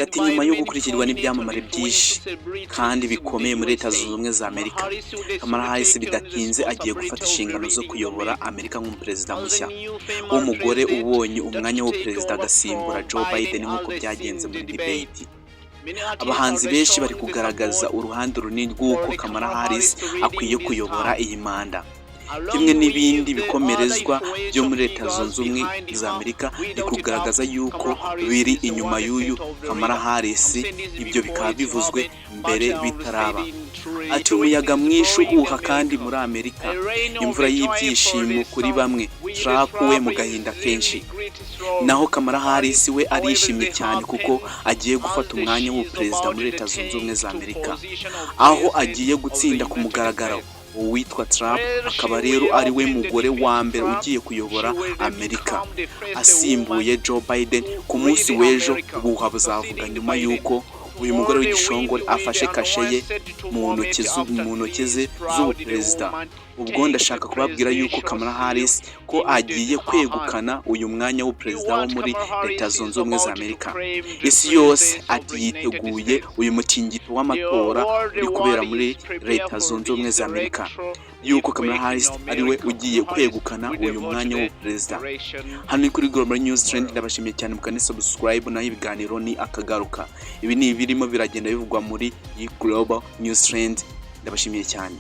Ati nyuma yo gukurikirwa n'ibyamamare byinshi kandi bikomeye muri Leta Zunze Ubumwe za Amerika, Kamala Harris bidatinze agiye gufata inshingano zo kuyobora Amerika nk'umuperezida mushya w'umugore ubonye umwanya w'uperezida agasimbura Joe Biden nk'uko byagenze muri debate. Abahanzi benshi bari kugaragaza uruhande runini rw'uko Kamala Harris akwiye kuyobora iyi manda. Kimwe n'ibindi bikomerezwa byo muri Leta Zunze Ubumwe za Amerika ni kugaragaza yuko biri inyuma y'uyu Kamala Harris, ibyo bikaba bivuzwe mbere bitaraba. Ati umuyaga mwinshi uhuha kandi muri Amerika, imvura y'ibyishimo kuri bamwe, Trump we mu gahinda kenshi. Naho Kamala Harris we arishimye cyane kuko agiye gufata umwanya w'uperezida muri Leta Zunze Ubumwe za Amerika, aho agiye gutsinda ku mugaragaro uwitwa Trump, akaba rero ari we mugore wa mbere ugiye kuyobora Amerika asimbuye Joe Biden. Ku munsi w'ejo ubuha buzavuga nyuma y'uko uyu mugore w'igishongore afashe kashe ye mu ntoki ze z'ubuperezida. Ubwo ndashaka kubabwira yuko Kamala Harris ko agiye kwegukana uyu mwanya w'uperezida wo muri Leta Zunze Ubumwe za Amerika. Isi yose ati yiteguye uyu mutingito w'amatora uri kubera muri Leta Zunze Ubumwe za Amerika, yuko Kamala Harris ari we ugiye kwegukana uyu mwanya w'uperezida. Hano kuri Global News Trend ndabashimiye cyane, mukane subscribe naho ibiganiro ni akagaruka. Ibi ni ibirimo biragenda bivugwa muri Global News Trend. Ndabashimiye cyane.